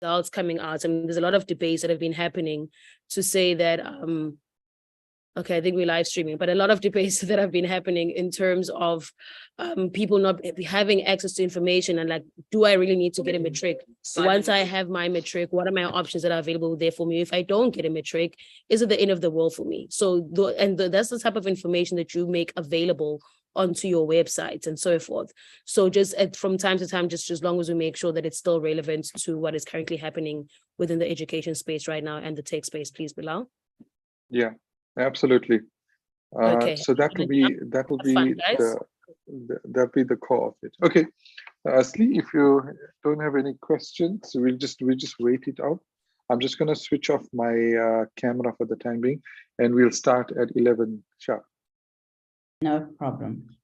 results coming out. I mean, there's a lot of debates that have been happening to say that, okay, I think we're live streaming, but a lot of debates that have been happening in terms of people not having access to information and like, do I really need to get a matric? Once I have my matric, what are my options that are available there for me? If I don't get a matric, is it the end of the world for me? So, that's the type of information that you make available onto your websites and so forth. So just from time to time, just as long as we make sure that it's still relevant to what is currently happening within the education space right now and the tech space, please, Bilal. Yeah, absolutely. Okay. So that'll be the core of it. Okay, Asli, if you don't have any questions, we'll just wait it out. I'm just going to switch off my camera for the time being, and we'll start at 11 sharp. No problem.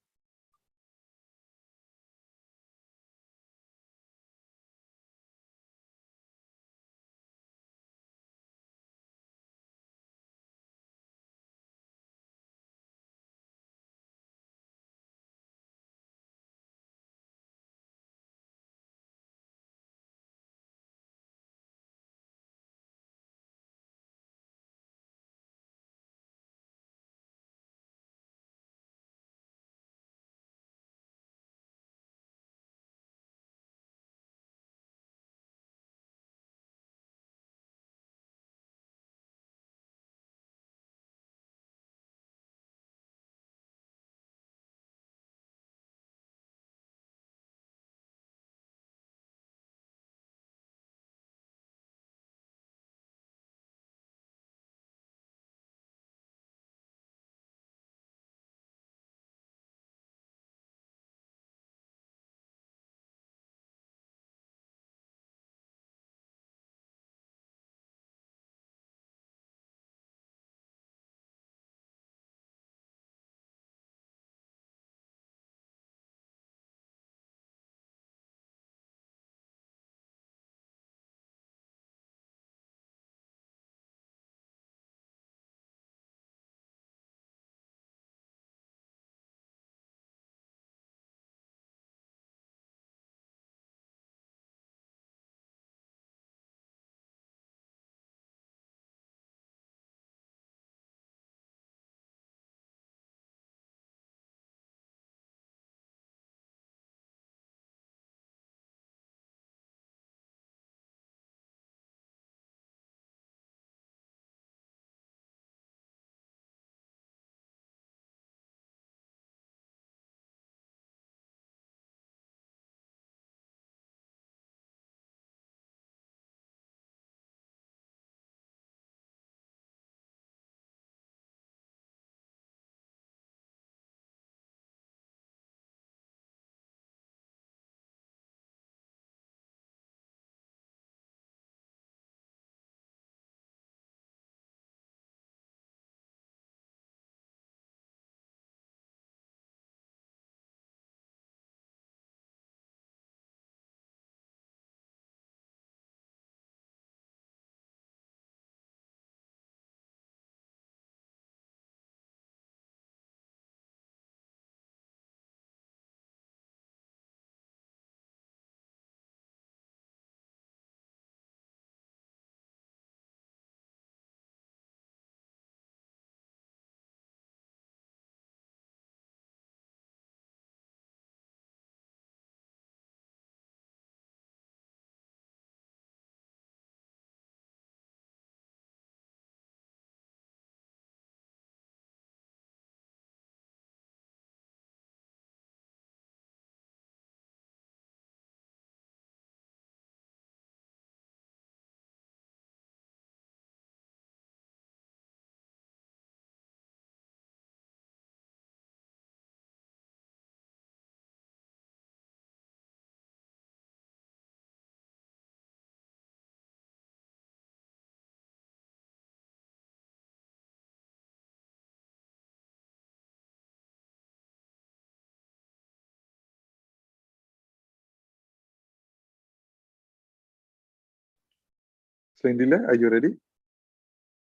So Indila, are you ready?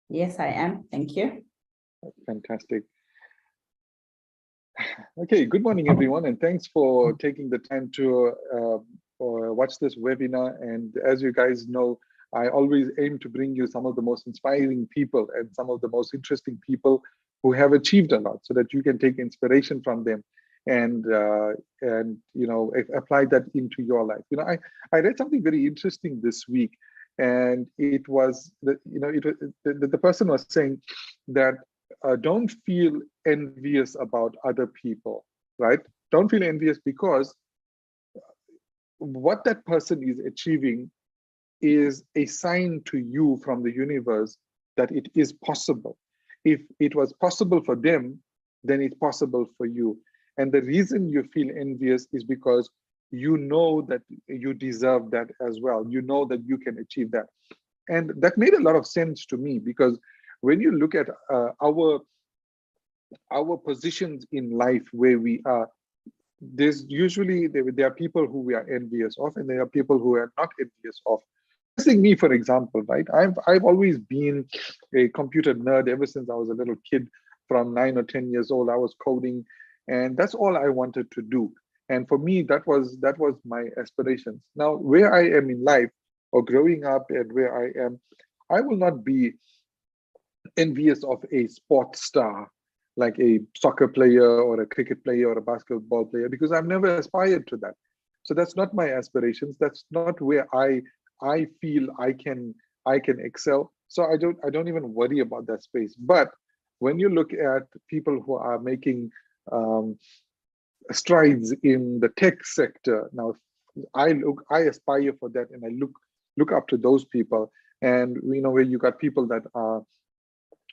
Yes, I am. Thank you. Fantastic. Okay, good morning, everyone, and thanks for taking the time to watch this webinar. And as you guys know, I always aim to bring you some of the most inspiring people and some of the most interesting people who have achieved a lot, so that you can take inspiration from them and apply that into your life. I read something very interesting this week, and it was that the person was saying that don't feel envious about other people, right? Don't feel envious, because what that person is achieving is a sign to you from the universe that it is possible. If it was possible for them, then it's possible for you. And the reason you feel envious is because you know that you deserve that as well. You know that you can achieve that. And that made a lot of sense to me, because when you look at our positions in life where we are, there's usually there are people who we are envious of, and there are people who are not envious of. Take me, for example, right? I've always been a computer nerd ever since I was a little kid. From 9 or 10 years old, I was coding, and that's all I wanted to do. And for me, that was my aspirations. Now, where I am in life, or growing up, and where I am, I will not be envious of a sports star, like a soccer player or a cricket player or a basketball player, because I've never aspired to that. So that's not my aspirations. That's not where I feel I can excel. So I don't even worry about that space. But when you look at people who are making strides in the tech sector, now I aspire for that, and I look up to those people. And where you got people that are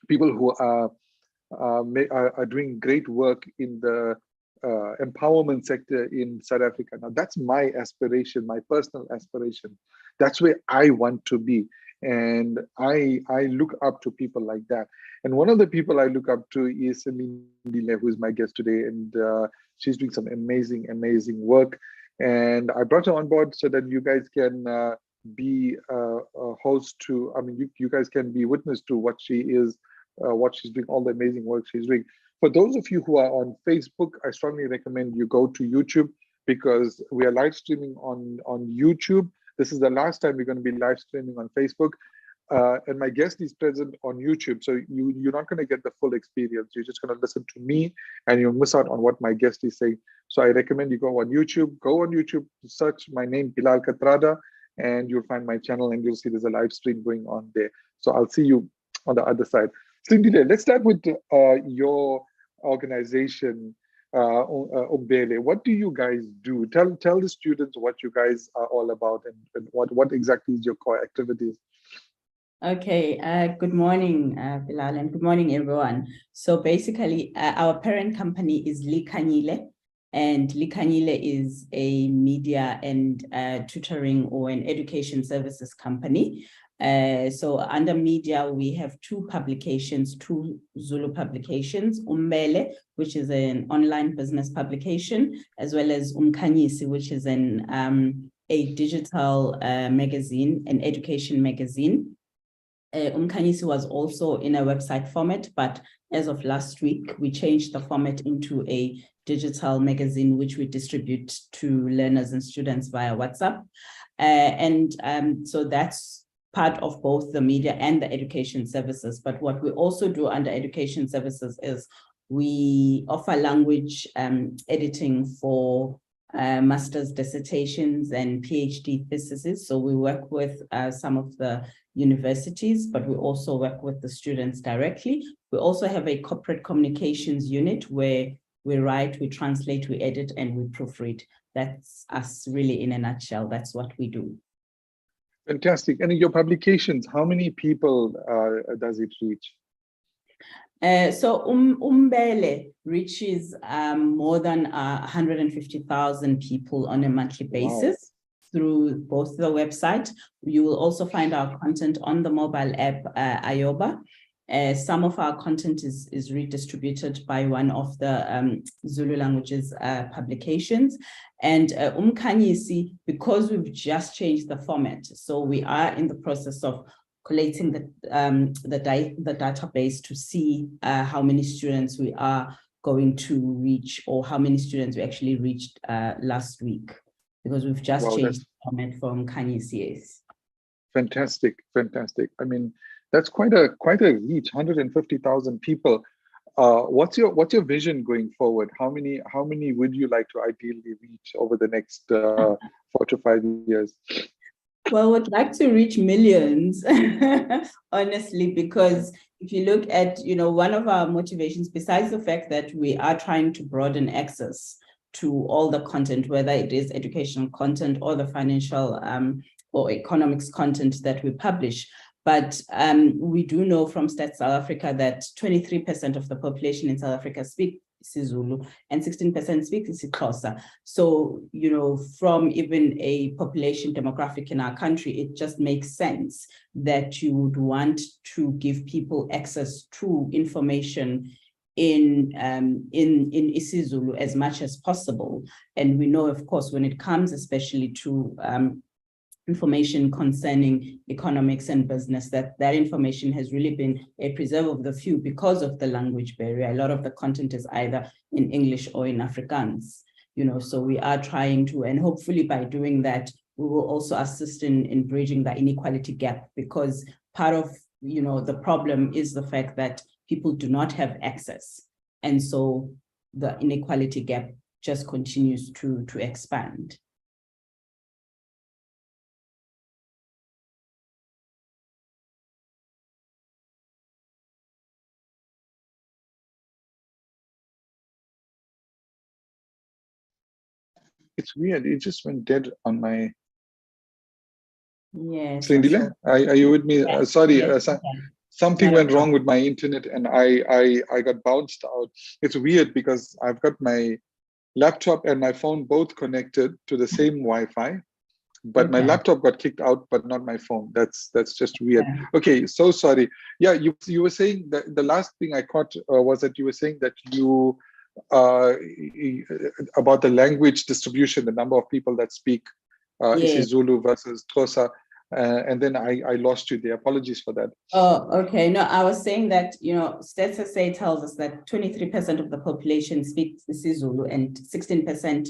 people who are doing great work in the empowerment sector in South Africa. Now that's my aspiration, my personal aspiration. That's where I want to be. And I look up to people like that. And one of the people I look up to is Lindile, who is my guest today. And she's doing some amazing, amazing work. And I brought her on board so that you guys can be a host to, you guys can be witness to what she is, what she's doing, all the amazing work she's doing. For those of you who are on Facebook, I strongly recommend you go to YouTube, because we are live streaming on YouTube. This is the last time we're going to be live streaming on Facebook. And my guest is present on YouTube. So you're not going to get the full experience. You're just going to listen to me, and you'll miss out on what my guest is saying. So I recommend you go on YouTube. Go on YouTube, search my name, Bilal Kathrada, and you'll find my channel, and you'll see there's a live stream going on there. So I'll see you on the other side. Lindile, let's start with your organization, Umbele. What do you guys do? Tell the students what you guys are all about, and what exactly is your core activities. Okay, good morning, Bilal, and good morning, everyone. So basically, our parent company is Likhanyile, and Likhanyile is a media and tutoring or an education services company. So under media, we have two Zulu publications, Umbele, which is an online business publication, as well as Umkhanyisi, which is a digital magazine, an education magazine. Umkhanyisi was also in a website format, but as of last week, we changed the format into a digital magazine, which we distribute to learners and students via WhatsApp. So that's part of both the media and the education services. But what we also do under education services is we offer language editing for master's dissertations and PhD theses. So we work with some of the universities, but we also work with the students directly. We also have a corporate communications unit where we write, we translate, we edit, and we proofread. That's us really in a nutshell. That's what we do. Fantastic. And in your publications, how many people does it reach? So Umbele reaches more than 150,000 people on a monthly basis. Wow. Through both the website. You will also find our content on the mobile app, Ayoba. Some of our content is redistributed by one of the Zulu languages publications. And Umkhanyisi, because we've just changed the format, so we are in the process of collating the database to see how many students we are going to reach, or how many students we actually reached last week. because we've just Wow, changed the format from Khanyis, yes. fantastic, fantastic. I mean, that's quite a reach, 150,000 people. What's your vision going forward? How many would you like to ideally reach over the next 4 to 5 years? Well, we'd like to reach millions, honestly, because if you look at, one of our motivations, besides the fact that we are trying to broaden access to all the content, whether it is educational content or the financial or economics content that we publish. But we do know from Stats South Africa that 23% of the population in South Africa speak isiZulu and 16% speak isiXhosa. So, from even a population demographic in our country, it just makes sense that you would want to give people access to information in isiZulu as much as possible. And we know, of course, when it comes especially to information concerning economics and business, that information has really been a preserve of the few because of the language barrier. A lot of the content is either in English or in Afrikaans, so we are trying to, and hopefully by doing that, we will also assist in bridging the inequality gap, because part of, the problem is the fact that people do not have access. And so the inequality gap just continues to expand. It's weird. It just went dead on my. Yes. Slindile, are you with me? Yes. Sorry, Yes. something went wrong with my internet, and I got bounced out. It's weird because I've got my laptop and my phone both connected to the same Wi-Fi, but my laptop got kicked out, but not my phone. That's just weird. Yeah. Okay, so sorry. Yeah, you were saying that the last thing I caught was that you were saying that you about the language distribution, the number of people that speak isiZulu versus Xhosa, and then I lost you there. Apologies for that. Oh, okay. No, I was saying that, Stats SA tells us that 23% of the population speaks isiZulu and 16%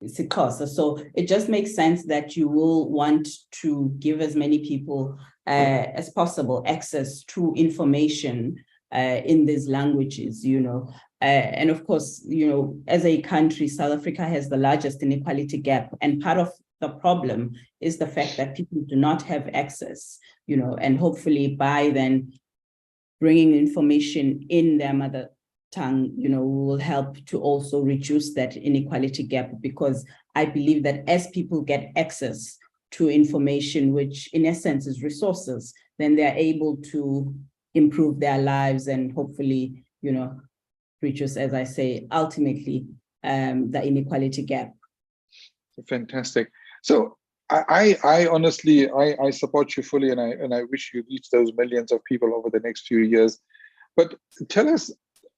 isiXhosa. So it just makes sense that you will want to give as many people as possible access to information in these languages, and of course, as a country, South Africa has the largest inequality gap, and part of the problem is the fact that people do not have access, and hopefully by then bringing information in their mother tongue, will help to also reduce that inequality gap, because I believe that as people get access to information, which in essence is resources, then they're able to improve their lives and hopefully, reduce, as I say, ultimately the inequality gap. Fantastic. So I honestly I support you fully, and I wish you reach those millions of people over the next few years. But tell us,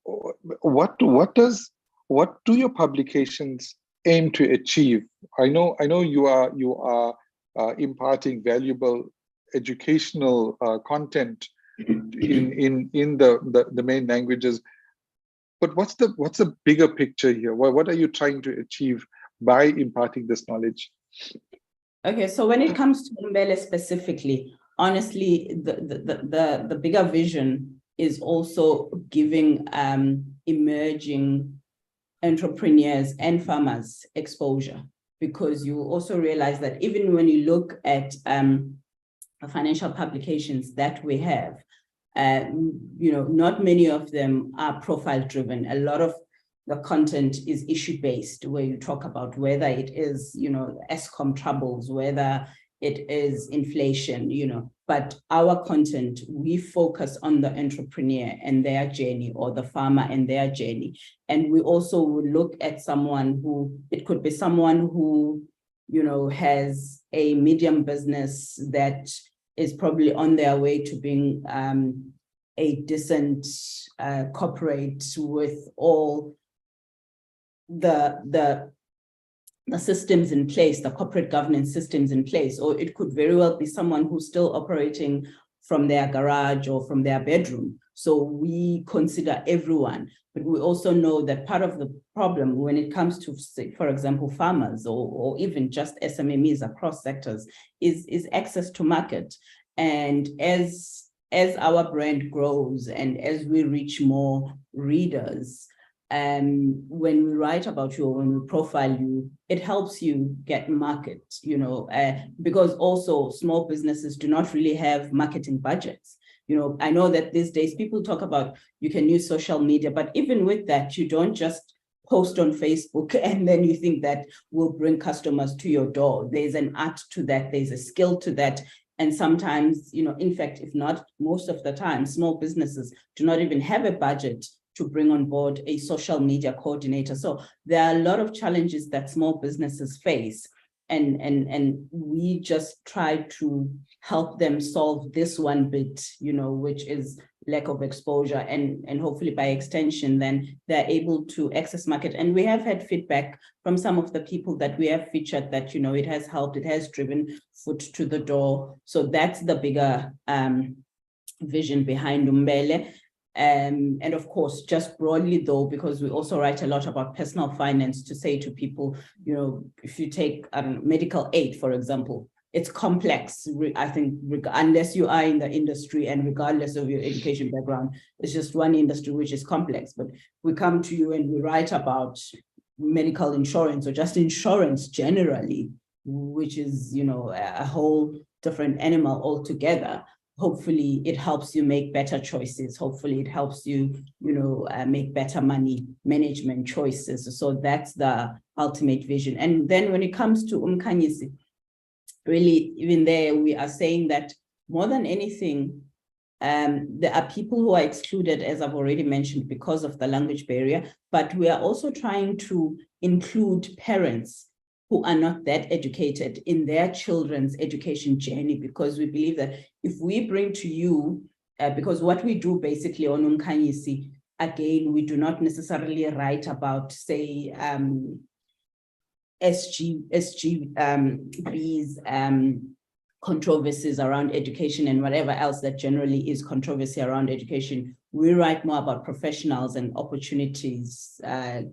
what do your publications aim to achieve? I know you are imparting valuable educational content in the main languages. But what's the bigger picture here? What are you trying to achieve by imparting this knowledge? Okay, so when it comes to Mbele specifically, honestly, the bigger vision is also giving emerging entrepreneurs and farmers exposure, because you also realize that even when you look at financial publications that we have, not many of them are profile driven. A lot of the content is issue based, where you talk about whether it is, Eskom troubles, whether it is inflation, but our content, we focus on the entrepreneur and their journey, or the farmer and their journey. And we also will look at it could be someone who, has a medium business that is probably on their way to being a decent corporate with all the systems in place, the corporate governance systems in place, or it could very well be someone who's still operating from their garage or from their bedroom. So we consider everyone, but we also know that part of the problem when it comes to, say, for example, farmers or even just SMMEs across sectors is access to market. And as our brand grows and as we reach more readers, when we write about you or when we profile you, it helps you get market, because also small businesses do not really have marketing budgets. I know that these days people talk about you can use social media, but even with that, you don't just post on Facebook and then you think that will bring customers to your door. There's an art to that, there's a skill to that. And sometimes, in fact, if not most of the time, small businesses do not even have a budget to bring on board a social media coordinator. So there are a lot of challenges that small businesses face. And we just try to help them solve this one bit, which is lack of exposure, and hopefully by extension, then they're able to access market. And we have had feedback from some of the people that we have featured that, it has helped, it has driven foot to the door. So that's the bigger vision behind Umbele. And of course, just broadly though, because we also write a lot about personal finance, to say to people, if you take medical aid, for example, it's complex. I think unless you are in the industry and regardless of your education background, it's just one industry which is complex. But we come to you and we write about medical insurance or just insurance generally, which is, a whole different animal altogether. Hopefully it helps you make better choices. Hopefully it helps you, make better money management choices. So that's the ultimate vision. And then when it comes to Umkhanyisi, really, even there, we are saying that more than anything, there are people who are excluded, as I've already mentioned, because of the language barrier, but we are also trying to include parents who are not that educated in their children's education journey, because we believe that if we bring to you, because what we do basically on Umkhanyisi, again, we do not necessarily write about, say, SGB's controversies around education and whatever else that generally is controversy around education. We write more about professionals and opportunities,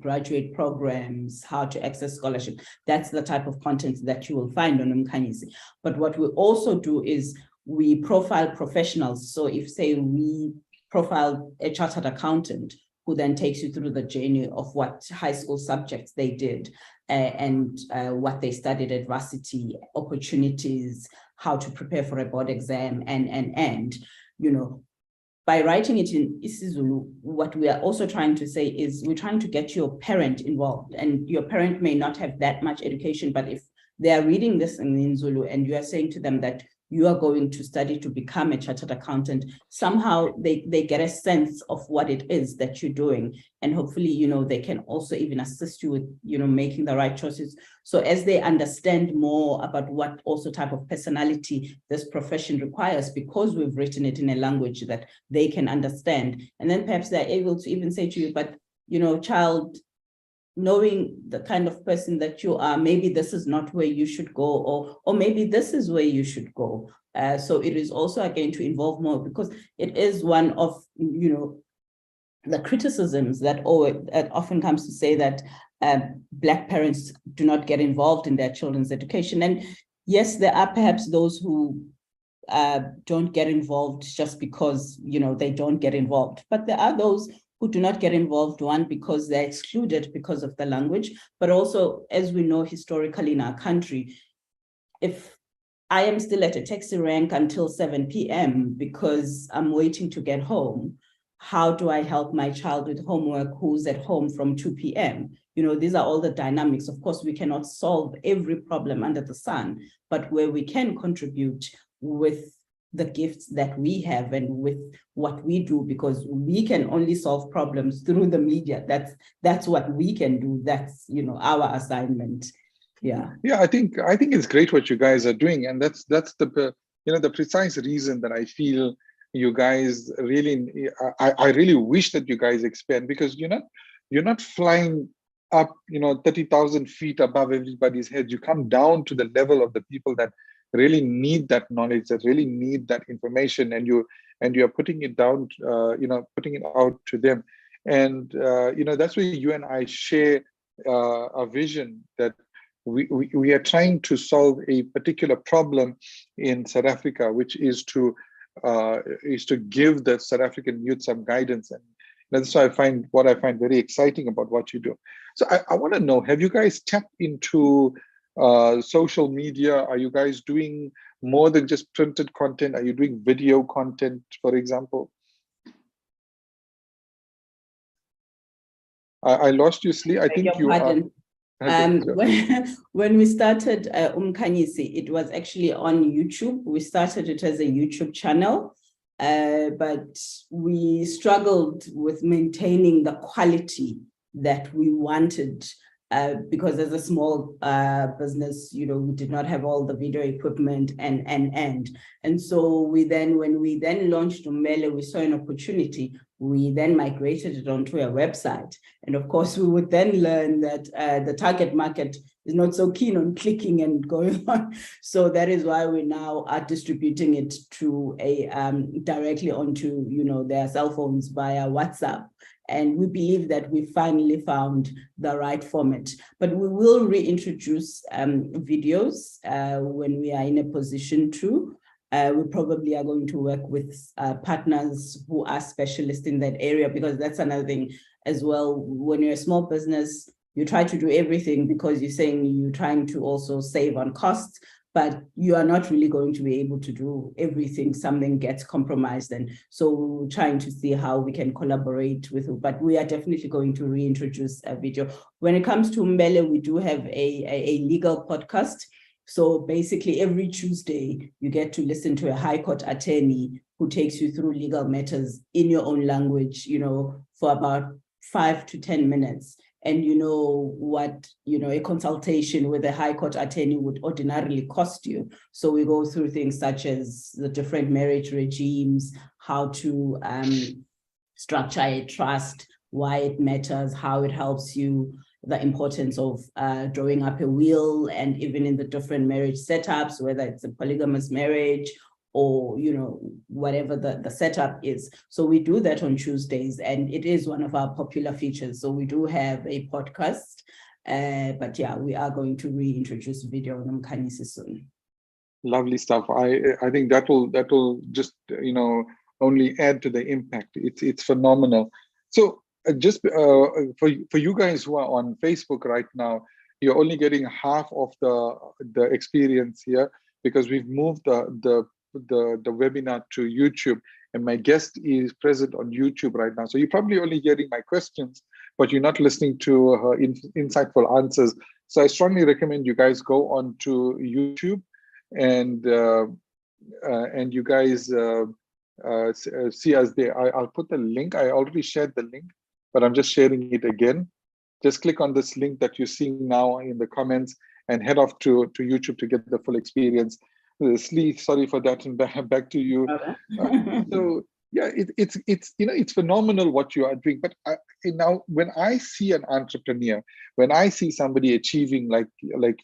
graduate programs, how to access scholarship. That's the type of content that you will find on Umkhanyisi. But what we also do is we profile professionals. So if, say, we profile a chartered accountant who then takes you through the journey of what high school subjects they did, and what they studied at varsity, opportunities, how to prepare for a board exam, and by writing it in isiZulu, what we are also trying to say is we're trying to get your parent involved, and your parent may not have that much education, but if they are reading this in Zulu and you are saying to them that you are going to study to become a chartered accountant, somehow they get a sense of what it is that you're doing. And hopefully, they can also even assist you with, making the right choices. So as they understand more about what also type of personality this profession requires, because we've written it in a language that they can understand. And then perhaps they're able to even say to you, but, child, knowing the kind of person that you are, maybe this is not where you should go, or maybe this is where you should go. So it is also again to involve more, because it is one of, the criticisms that often comes to say that Black parents do not get involved in their children's education. And yes, there are perhaps those who don't get involved just because, they don't get involved. But there are those who do not get involved, one, because they're excluded because of the language, but also, as we know historically in our country, if I am still at a taxi rank until 7 p.m. because I'm waiting to get home, how do I help my child with homework who's at home from 2 p.m.? These are all the dynamics. Of course, we cannot solve every problem under the sun, but where we can contribute with the gifts that we have and with what we do, because we can only solve problems through the media. That's what we can do. That's, our assignment. Yeah. Yeah, I think it's great what you guys are doing. And that's the, the precise reason that I feel you guys really, I really wish that you guys expand, because you're not flying up, 30,000 feet above everybody's head. You come down to the level of the people that really need that knowledge, that really need that information, and you are putting it down, putting it out to them. And that's where you and I share a vision that we are trying to solve a particular problem in South Africa, which is to give the South African youth some guidance. And that's why I find very exciting about what you do. So I want to know, have you guys tapped into social media? Are you guys doing more than just printed content? Are you doing video content, for example? I lost you, Slee. I think you are. When we started Umkhanyisi, it was actually on YouTube. We started it as a YouTube channel, but we struggled with maintaining the quality that we wanted, because as a small business, we did not have all the video equipment and so when we then launched Umele, we saw an opportunity. We then migrated it onto a website. And of course, we would then learn that the target market is not so keen on clicking and going on. So that is why we now are distributing it to directly onto, their cell phones via WhatsApp. And we believe that we finally found the right format. But we will reintroduce videos when we are in a position to. We probably are going to work with partners who are specialists in that area, because that's another thing as well. When you're a small business, you try to do everything because you're saying you're trying to also save on costs, but you are not really going to be able to do everything. Something gets compromised. And so we're trying to see how we can collaborate with, but we are definitely going to reintroduce a video. When it comes to Mbele, we do have a legal podcast. So basically every Tuesday, you get to listen to a High Court attorney who takes you through legal matters in your own language, for about 5 to 10 minutes. And what, a consultation with a High Court attorney would ordinarily cost you. So we go through things such as the different marriage regimes, how to structure a trust, why it matters, how it helps you, the importance of drawing up a will, and even in the different marriage setups, whether it's a polygamous marriage or, whatever the setup is. So we do that on Tuesdays, and it is one of our popular features. So we do have a podcast, but yeah, we are going to reintroduce video on Umkhanyisi soon. Lovely stuff. I think that will just, only add to the impact. It's phenomenal. So just for you guys who are on Facebook right now, you're only getting half of the experience here, because we've moved the webinar to YouTube, and my guest is present on YouTube right now. So you're probably only getting my questions, but you're not listening to her insightful answers. So I strongly recommend you guys go on to YouTube and you guys see us there. I'll put the link. I already shared the link, but I'm just sharing it again. Just click on this link that you're seeing now in the comments and head off to YouTube to get the full experience. Slee, sorry for that, and back to you. So yeah, it's phenomenal what you are doing. But now, when I see an entrepreneur, when I see somebody achieving like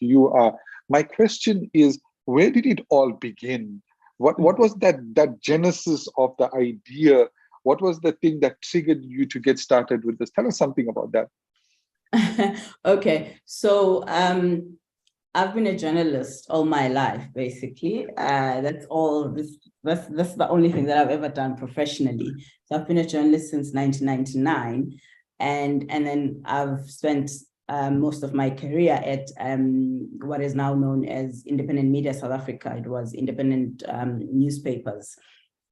you are, my question is, where did it all begin? What was that genesis of the idea? What was the thing that triggered you to get started with this? Tell us something about that. Okay, so I've been a journalist all my life, basically. That's all. That's the only thing that I've ever done professionally. So I've been a journalist since 1999, and then I've spent most of my career at what is now known as Independent Media South Africa. It was independent newspapers,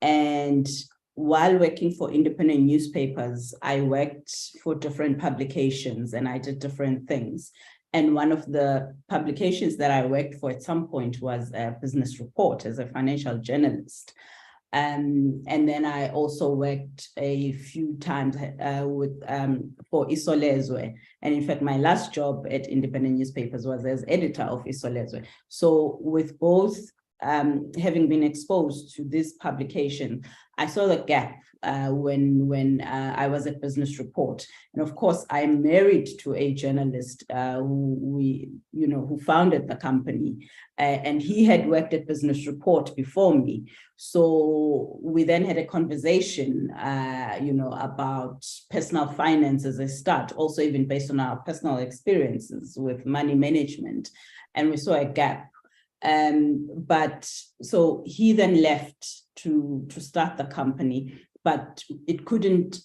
and while working for independent newspapers, I worked for different publications and I did different things. And one of the publications that I worked for at some point was a Business Report as a financial journalist. And then I also worked a few times for Isolezwe. And in fact, my last job at independent newspapers was as editor of Isolezwe. So with both having been exposed to this publication, I saw the gap when I was at Business Report. And of course, I'm married to a journalist who founded the company, and he had worked at Business Report before me. So we then had a conversation, about personal finance as a start, also even based on our personal experiences with money management, and we saw a gap. But so he then left to start the company, but it couldn't,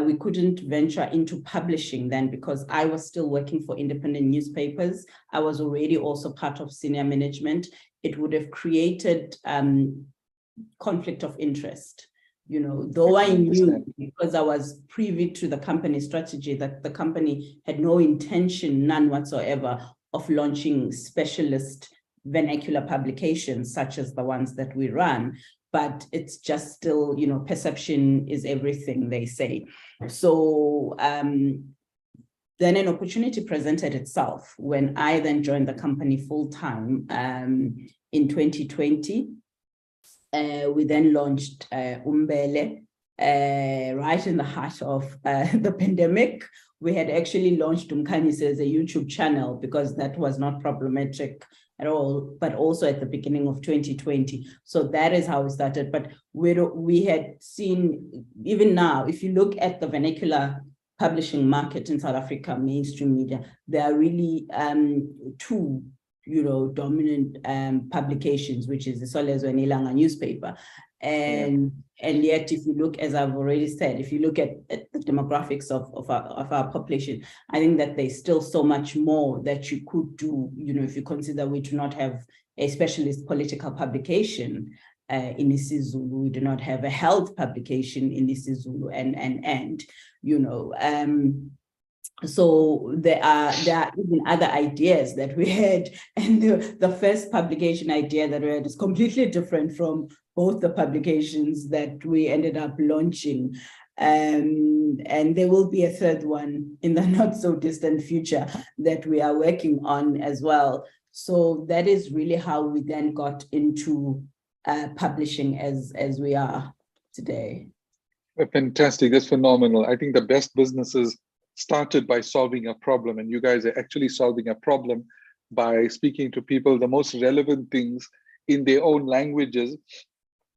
we couldn't venture into publishing then because I was still working for independent newspapers. I was already also part of senior management. It would have created conflict of interest. Though I knew, because I was privy to the company strategy, that the company had no intention, none whatsoever, of launching specialist vernacular publications such as the ones that we run, but it's just still, perception is everything, they say. So then an opportunity presented itself when I then joined the company full-time in 2020. We then launched Umbele right in the heart of the pandemic. We had actually launched Umkhanyise as a YouTube channel because that was not problematic at all, but also at the beginning of 2020. So that is how we started. But we had seen, even now, if you look at the vernacular publishing market in South Africa, mainstream media, there are really two dominant publications, which is the Isolezwe and Ilanga newspaper. And yet, if you look, as I've already said, if you look at the demographics of our population, I think that there's still so much more that you could do, if you consider we do not have a specialist political publication in isiZulu, we do not have a health publication in isiZulu, and so there are even other ideas that we had, and the first publication idea that we had is completely different from both the publications that we ended up launching. And there will be a third one in the not so distant future that we are working on as well. So that is really how we then got into publishing as we are today. Fantastic, that's phenomenal. I think the best businesses started by solving a problem, and you guys are actually solving a problem by speaking to people the most relevant things in their own languages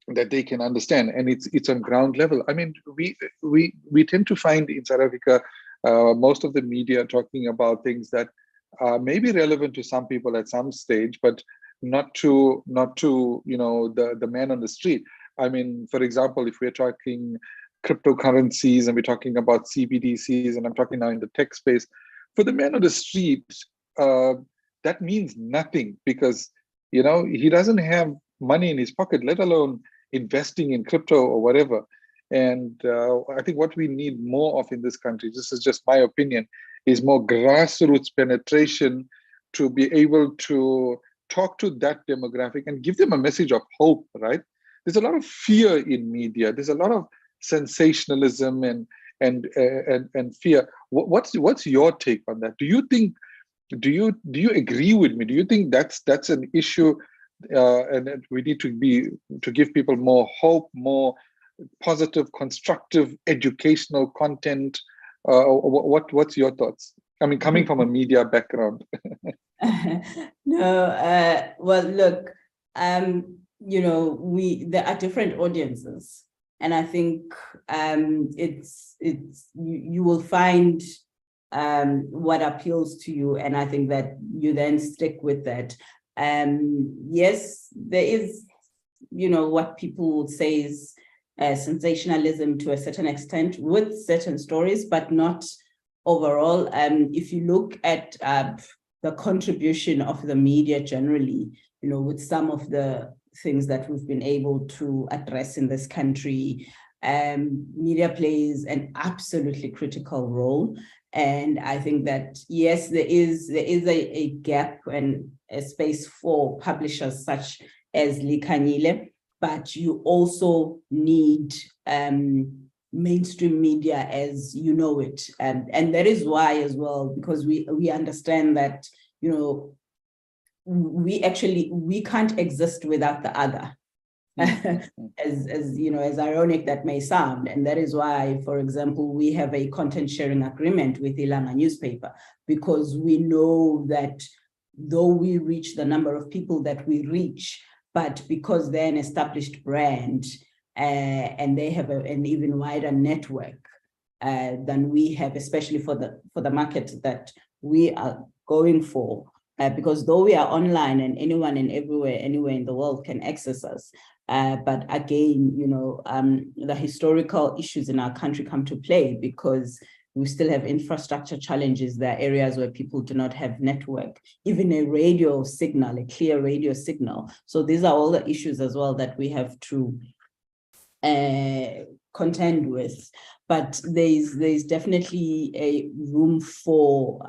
that they can understand, and it's on ground level. I mean, we tend to find in South Africa most of the media talking about things that may be relevant to some people at some stage, but not to the man on the street. I mean, for example, if we're talking cryptocurrencies and we're talking about CBDCs, and I'm talking now in the tech space, for the man on the street, that means nothing because, he doesn't have money in his pocket, let alone investing in crypto or whatever. And I think what we need more of in this country, this is just my opinion, is more grassroots penetration to be able to talk to that demographic and give them a message of hope, right? There's a lot of fear in media. There's a lot of sensationalism and fear. What's your take on that? Do you agree with me? Do you think that's an issue, and that we need to give people more hope, more positive, constructive, educational content? What's your thoughts? I mean, coming from a media background. No, well, look, there are different audiences. And I think you will find what appeals to you, and I think that you then stick with that. Yes, there is, what people would say is sensationalism to a certain extent with certain stories, but not overall. If you look at the contribution of the media generally, with some of the things that we've been able to address in this country, media plays an absolutely critical role. And I think that, yes, there is a gap and a space for publishers such as Likhanyile, but you also need mainstream media as you know it. And that is why as well, because we understand that, we can't exist without the other. As you know, as ironic that may sound, and that is why, for example, we have a content sharing agreement with Ilanga newspaper, because we know that though we reach the number of people that we reach, but because they're an established brand and they have an even wider network than we have, especially for the market that we are going for. Because though we are online and anyone and everywhere, anywhere in the world can access us, but again, you know, the historical issues in our country come to play because we still have infrastructure challenges. There are areas where people do not have network, even a radio signal, a clear radio signal. So these are all the issues as well that we have to contend with. But there's definitely a room for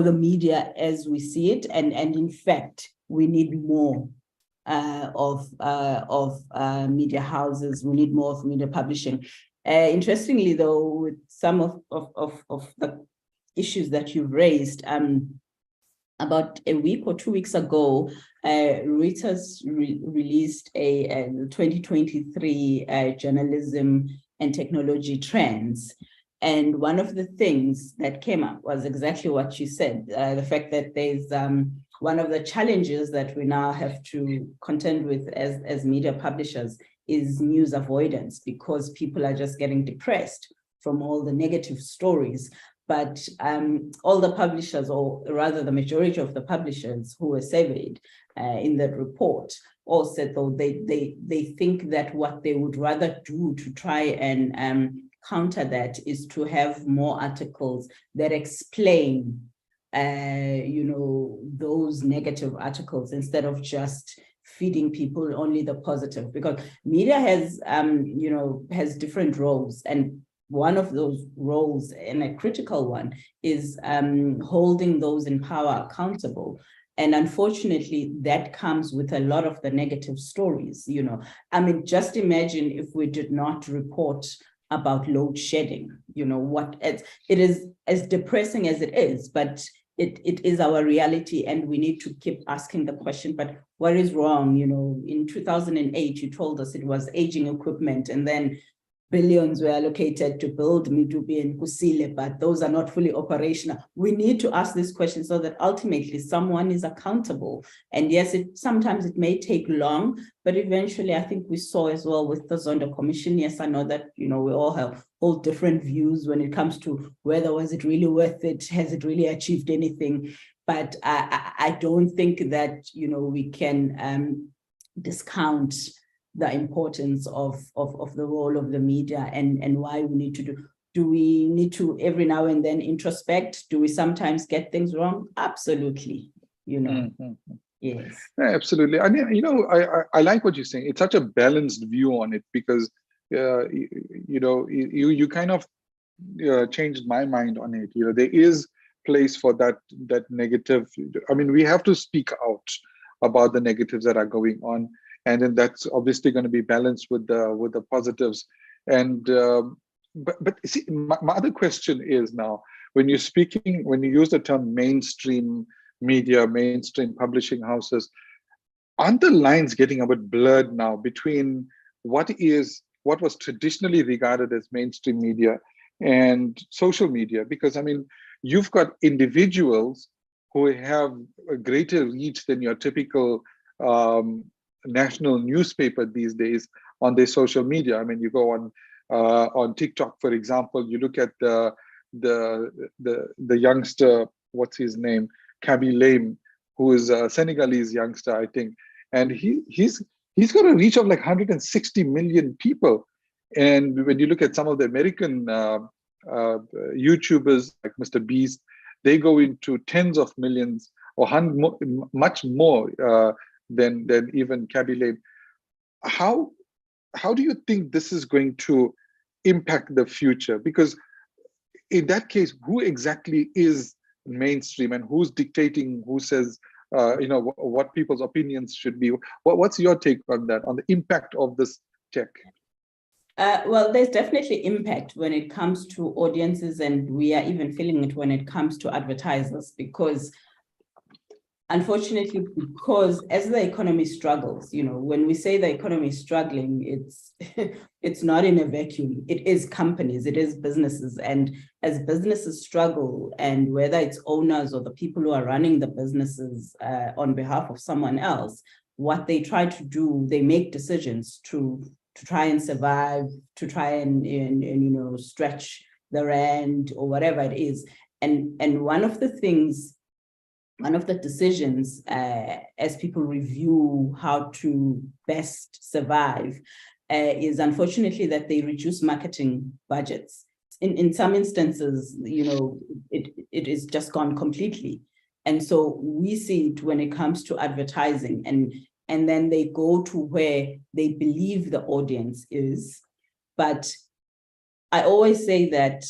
the media as we see it, and in fact we need more of media houses. We need more of media publishing. Interestingly, though, with some of the issues that you've raised, about a week or 2 weeks ago, Reuters released a 2023 journalism and technology trends. And one of the things that came up was exactly what you said, the fact that there's one of the challenges that we now have to contend with as media publishers is news avoidance, because people are just getting depressed from all the negative stories. But all the publishers, or rather the majority of the publishers who were surveyed in that report, all said though they think that what they would rather do to try and counter that is to have more articles that explain you know, those negative articles, instead of just feeding people only the positive, because media has you know, has different roles, and one of those roles, and a critical one, is holding those in power accountable. And unfortunately, that comes with a lot of the negative stories. You know, I mean, just imagine if we did not report about load shedding. You know, what it is, as depressing as it is, but it is our reality, and we need to keep asking the question, but what is wrong? You know, in 2008, you told us it was aging equipment, and then billions were allocated to build Medupi and Kusile, but those are not fully operational. We need to ask this question so that ultimately someone is accountable. And yes, sometimes it may take long, but eventually I think we saw as well with the Zondo Commission. Yes, I know that, you know, we all have all different views when it comes to whether was it really worth it, has it really achieved anything? But I don't think that, you know, we can discount the importance of the role of the media and why we need to do we need to every now and then introspect? Do we sometimes get things wrong? Absolutely, you know. Yes. Yeah, absolutely. I mean, you know, I like what you're saying. It's such a balanced view on it, because you know, you kind of changed my mind on it. You know, there is place for that negative. I mean, we have to speak out about the negatives that are going on. And then that's obviously going to be balanced with the positives. And but see, my other question is now, when you use the term mainstream media, mainstream publishing houses, aren't the lines getting a bit blurred now between what was traditionally regarded as mainstream media and social media? Because I mean, you've got individuals who have a greater reach than your typical national newspaper these days on their social media. I mean, you go on TikTok, for example, you look at the youngster, what's his name, Kaby Lame, who is a Senegalese youngster, I think, and he's got a reach of like 160 million people. And when you look at some of the American YouTubers like Mr. Beast, they go into tens of millions or much more than even Kaby Lame. How do you think this is going to impact the future? Because in that case, who exactly is mainstream, and who's dictating, who says you know, what people's opinions should be? What's your take on that, on the impact of this tech? Well, there's definitely impact when it comes to audiences, and we are even feeling it when it comes to advertisers, because unfortunately, because as the economy struggles, you know, when we say the economy is struggling, it's it's not in a vacuum. It is companies, it is businesses. And as businesses struggle, and whether it's owners or the people who are running the businesses on behalf of someone else, what they try to do, they make decisions to try and survive, to try and you know, stretch the rand or whatever it is. And one of the things, one of the decisions as people review how to best survive is unfortunately that they reduce marketing budgets. In some instances, you know, it is just gone completely. And so we see it when it comes to advertising, and then they go to where they believe the audience is. But I always say that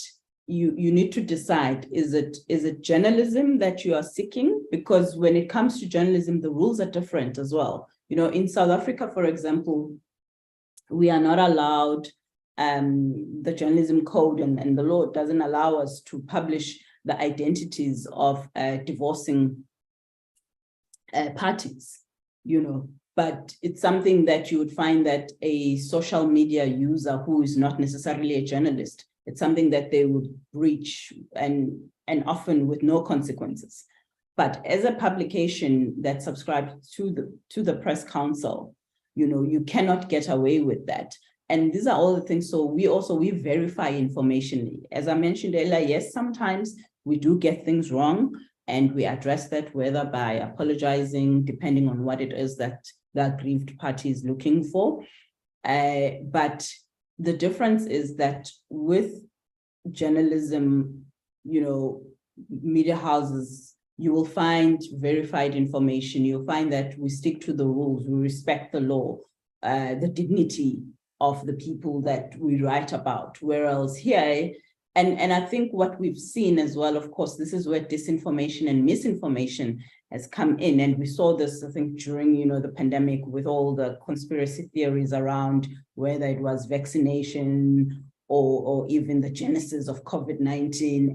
you need to decide, is it journalism that you are seeking? Because when it comes to journalism, the rules are different as well. You know, in South Africa, for example, we are not allowed, the journalism code and the law doesn't allow us to publish the identities of divorcing parties, you know. But it's something that you would find that a social media user who is not necessarily a journalist, it's something that they would breach, and often with no consequences. But as a publication that subscribes to the Press Council, you know, you cannot get away with that. And these are all the things. So we verify information. As I mentioned earlier, yes, sometimes we do get things wrong, and we address that, whether by apologizing, depending on what it is that the aggrieved party is looking for. But the difference is that with journalism, you know, media houses, you will find verified information. You'll find that we stick to the rules, we respect the law, the dignity of the people that we write about. Whereas here, and I think what we've seen as well, of course, this is where disinformation and misinformation has come in. And we saw this, I think, during, you know, the pandemic, with all the conspiracy theories around whether it was vaccination or even the genesis of COVID-19.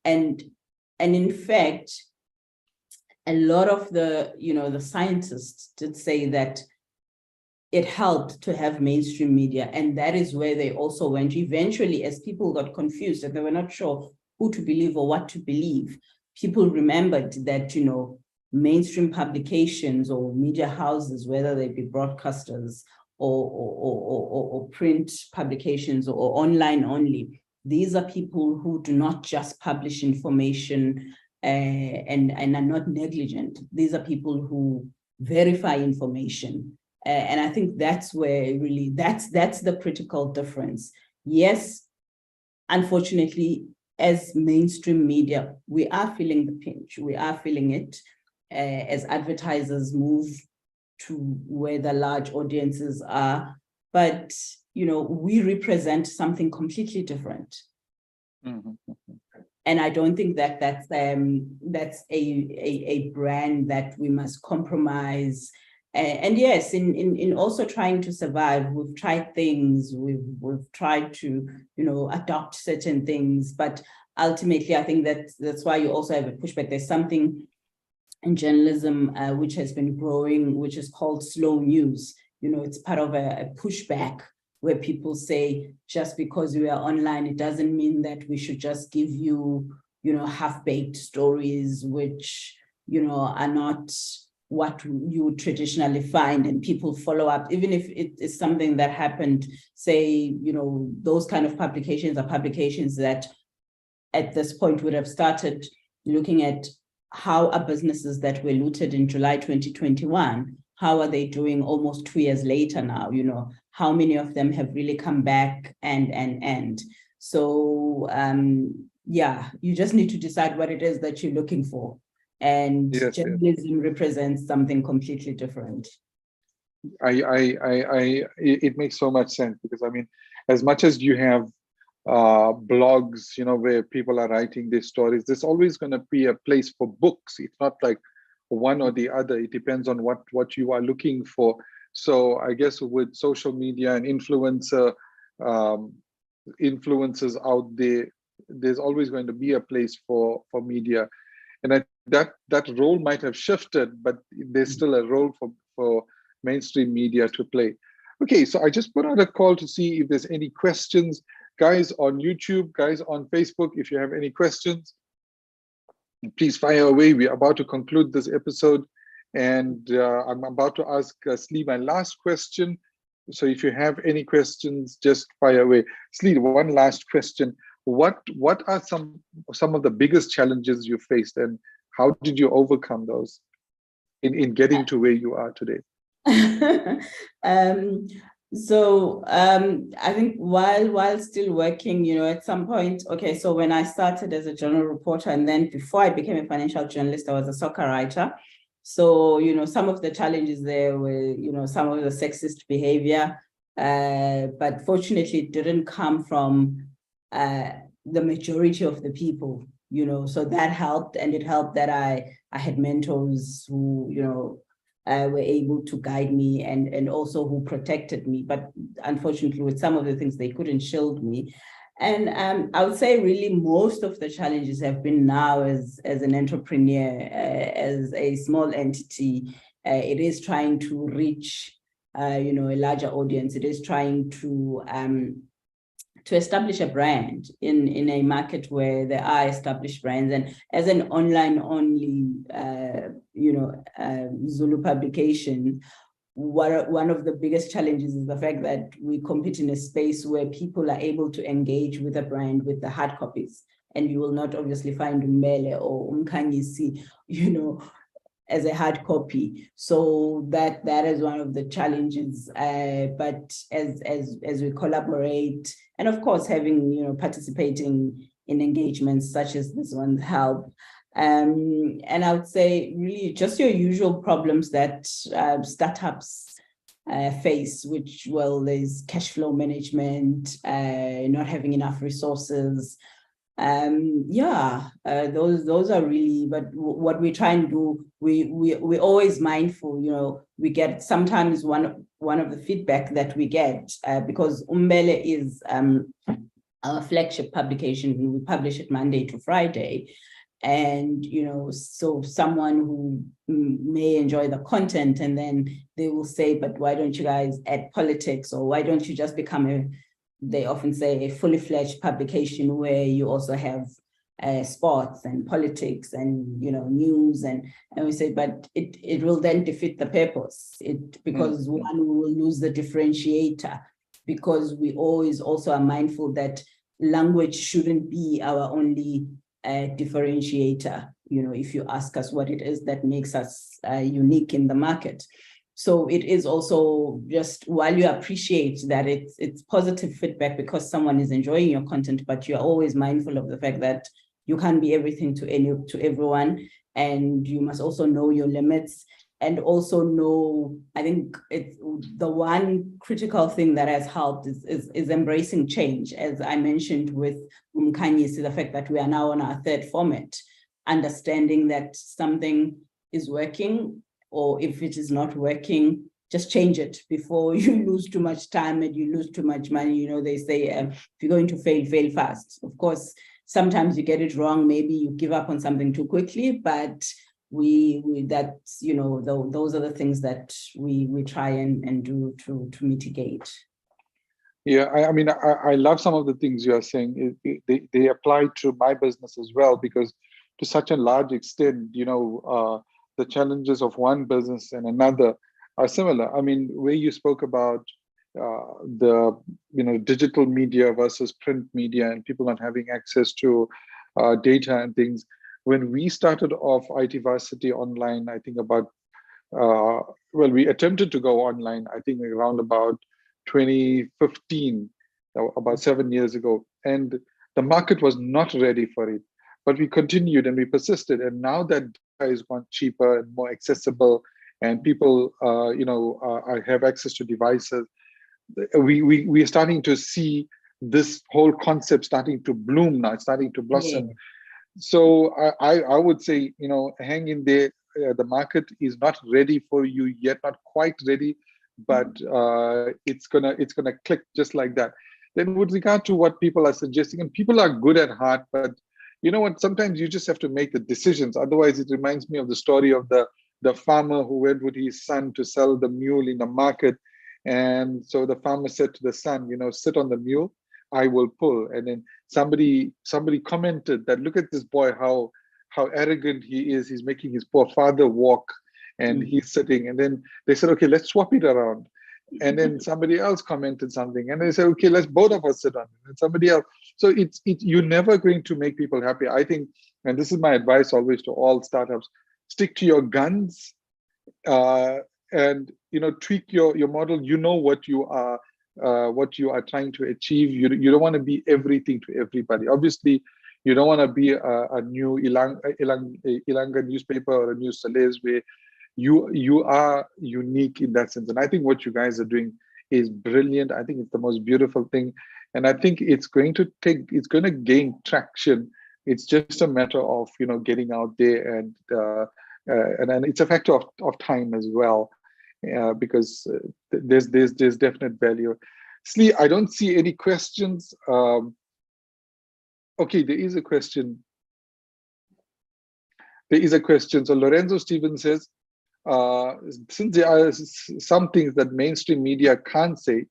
And in fact, a lot of the, you know, the scientists did say that it helped to have mainstream media. And that is where they also went eventually, as people got confused and they were not sure who to believe or what to believe. People remembered that, you know, mainstream publications or media houses, whether they be broadcasters or print publications or online only, these are people who do not just publish information and are not negligent. These are people who verify information. And I think that's where really, that's the critical difference. Yes, unfortunately, as mainstream media, we are feeling the pinch. We are feeling it as advertisers move to where the large audiences are. But, you know, we represent something completely different. Mm-hmm. And I don't think that that's a brand that we must compromise. And yes, in also trying to survive, we've tried things, we've tried to, you know, adopt certain things, but ultimately, I think that's why you also have a pushback. There's something in journalism which has been growing, which is called slow news. You know, it's part of a pushback where people say, just because we are online, it doesn't mean that we should just give you, you know, half-baked stories, which, you know, are not what you would traditionally find, and people follow up, even if it is something that happened, say, you know, those kind of publications are publications that at this point would have started looking at how are businesses that were looted in July 2021, how are they doing almost 2 years later now, you know, how many of them have really come back and. So, yeah, you just need to decide what it is that you're looking for. And yes, journalism represents something completely different. It makes so much sense, because I mean, as much as you have blogs, you know, where people are writing these stories, there's always going to be a place for books. It's not like one or the other. It depends on what you are looking for. So I guess with social media and influencers out there, there's always going to be a place for media. And I that role might have shifted, but there's still a role for mainstream media to play. Okay, so I just put out a call to see if there's any questions. Guys on YouTube, guys on Facebook, if you have any questions, please fire away. We're about to conclude this episode, and I'm about to ask Slee my last question. So if you have any questions, just fire away. Slee, one last question. What are some of the biggest challenges you faced, and how did you overcome those in getting to where you are today? I think while still working, at some point, okay, so when I started as a journal reporter, and then before I became a financial journalist, I was a soccer writer. So, some of the challenges there were, some of the sexist behavior, but fortunately it didn't come from the majority of the people, so that helped. And it helped that I had mentors who, were able to guide me and also who protected me. But unfortunately, with some of the things, they couldn't shield me. And I would say really most of the challenges have been now as an entrepreneur, as a small entity. It is trying to reach, a larger audience. It is trying to establish a brand in a market where there are established brands. And as an online only, Zulu publication, one of the biggest challenges is the fact that we compete in a space where people are able to engage with a brand with the hard copies. And you will not obviously find Umbele or Umkhanyisi, as a hard copy. So that is one of the challenges. But as we collaborate, and of course having, participating in engagements such as this one help. And I would say really just your usual problems that startups face, which, well, there's cash flow management, not having enough resources. Those are really, but what we try and do, we're always mindful, we get sometimes one of the feedback that we get, because Umbele is our flagship publication. We publish it Monday to Friday. And, so someone who may enjoy the content, and then they will say, but why don't you guys add politics, or why don't you just become they often say a fully fledged publication where you also have sports and politics and, news. And we say, but it will then defeat the purpose. Because one, we will lose the differentiator, because we always also are mindful that language shouldn't be our only differentiator, if you ask us what it is that makes us unique in the market. So it is also just, while you appreciate that it's positive feedback because someone is enjoying your content, but you're always mindful of the fact that you can't be everything to everyone, and you must also know your limits. And also know, I think it's the one critical thing that has helped is embracing change. As I mentioned with Umkhanyisi, the fact that we are now on our third format, understanding that something is working, or if it is not working, just change it before you lose too much time and you lose too much money. They say, if you're going to fail fast. Of course, sometimes you get it wrong. Maybe you give up on something too quickly, but that's, those are the things that we try and do to mitigate. Yeah, I love some of the things you are saying. They apply to my business as well, because to such a large extent, the challenges of one business and another are similar. Where you spoke about the digital media versus print media and people not having access to data and things. When we started off IT Varsity online, I think about, we attempted to go online, I think around about 2015, about 7 years ago. And the market was not ready for it, but we continued and we persisted. And now that data is much cheaper and more accessible, and people, have access to devices, we are starting to see this whole concept starting to bloom now, it's starting to blossom. Yeah. So I would say, hang in there. The market is not ready for you yet, not quite ready, but it's gonna click just like that. Then with regard to what people are suggesting, and people are good at heart, but you know what, sometimes you just have to make the decisions. Otherwise, it reminds me of the story of the farmer who went with his son to sell the mule in the market. And so the farmer said to the son, you know, sit on the mule, I will pull. And then somebody commented that, look at this boy, how arrogant he is. He's making his poor father walk and he's sitting. And then they said, okay, let's swap it around. And then somebody else commented something, and they said, okay, let's both of us sit on it. And somebody else. So you're never going to make people happy, I think. And this is my advice always to all startups: stick to your guns, and you know, tweak your model. You know what you are trying to achieve. You don't want to be everything to everybody. Obviously, you don't want to be a new Ilanga newspaper or a new Salez, where you are unique in that sense. And I think what you guys are doing is brilliant. I think it's the most beautiful thing. And I think it's going to gain traction. It's just a matter of, you know, getting out there, and it's a factor of time as well, because there's definite value. Slee, I don't see any questions. Okay, there is a question. So Lorenzo Stevens says, since there are some things that mainstream media can't say,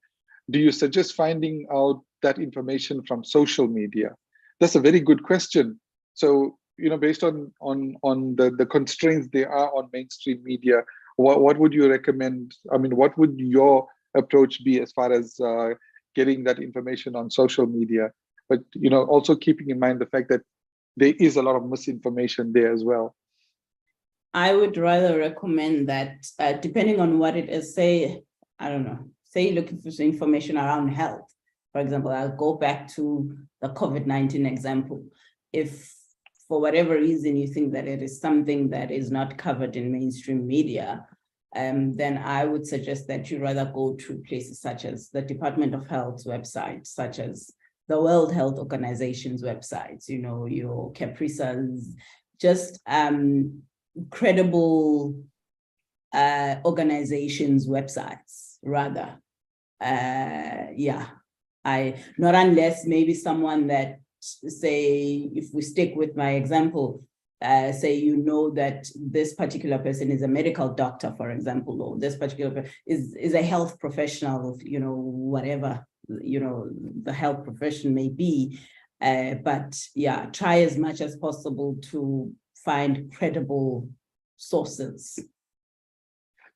do you suggest finding out that information from social media? That's a very good question. So, you know, based on the constraints there are on mainstream media, what would you recommend? I mean, what would your approach be as far as getting that information on social media? But, you know, also keeping in mind the fact that there is a lot of misinformation there as well. I would rather recommend that, depending on what it is, say, I don't know, say you're looking for some information around health. For example, I'll go back to the COVID-19 example. If for whatever reason you think that it is something that is not covered in mainstream media, then I would suggest that you rather go to places such as the Department of Health's website, such as the World Health Organization's websites, you know, your CAPRISA's, just credible organizations' websites, rather. Yeah, not unless maybe someone that, say, if we stick with my example, say you know that this particular person is a medical doctor, for example, or this particular is a health professional, you know, whatever, you know, the health profession may be. But yeah, try as much as possible to find credible sources.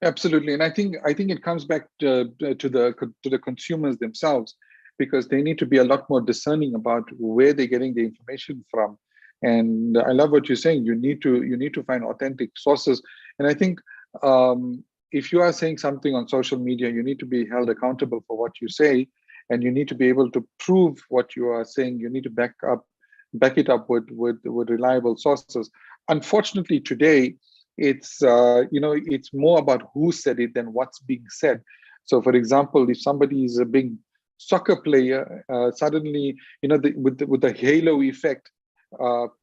Absolutely, and I think it comes back to the consumers themselves, because they need to be a lot more discerning about where they're getting the information from. And I love what you're saying. You need to find authentic sources. And I think if you are saying something on social media, you need to be held accountable for what you say, and you need to be able to prove what you are saying. You need to back it up with reliable sources. Unfortunately, today, it's it's more about who said it than what's being said. So, for example, if somebody is a big soccer player, suddenly, you know, with the halo effect,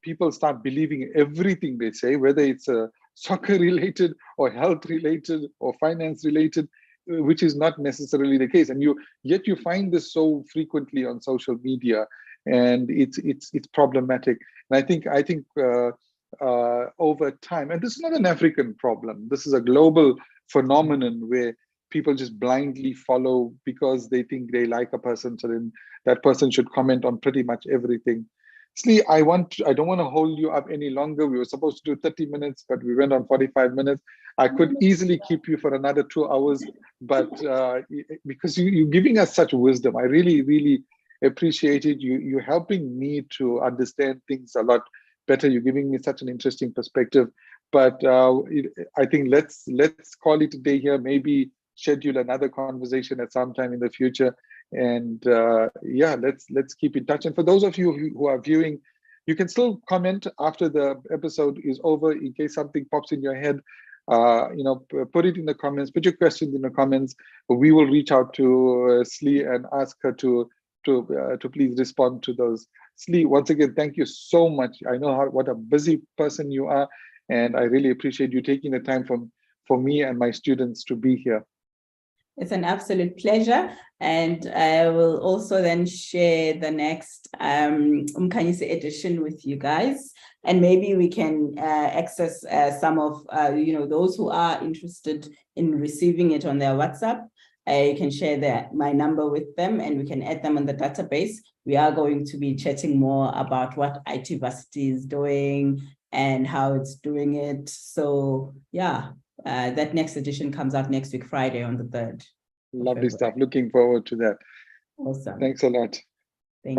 people start believing everything they say, whether it's soccer related or health related or finance related, which is not necessarily the case. And yet you find this so frequently on social media, and it's problematic. And I think over time, and this is not an African problem, this is a global phenomenon where people just blindly follow because they think they like a person, so then that person should comment on pretty much everything. Slee, I don't want to hold you up any longer. We were supposed to do 30 minutes, but we went on 45 minutes. I could easily keep you for another 2 hours, but because you're giving us such wisdom, I really, really appreciate it. You're helping me to understand things a lot better. You're giving me such an interesting perspective. But I think let's call it a day here. Maybe schedule another conversation at some time in the future. And yeah, let's keep in touch. And for those of you who are viewing, you can still comment after the episode is over in case something pops in your head. Put it in the comments. Put your questions in the comments. We will reach out to Slee and ask her to please respond to those. Slee, once again, thank you so much. I know what a busy person you are, and I really appreciate you taking the time for me and my students to be here. It's an absolute pleasure. And I will also then share the next Umkhanyisi edition with you guys. And maybe we can access some of, those who are interested in receiving it on their WhatsApp. You can share my number with them and we can add them on the database. We are going to be chatting more about what ITversity is doing and how it's doing it. So yeah, that next edition comes out next week, Friday on the 3rd. Lovely stuff. Looking forward to that. Awesome. Thanks a lot.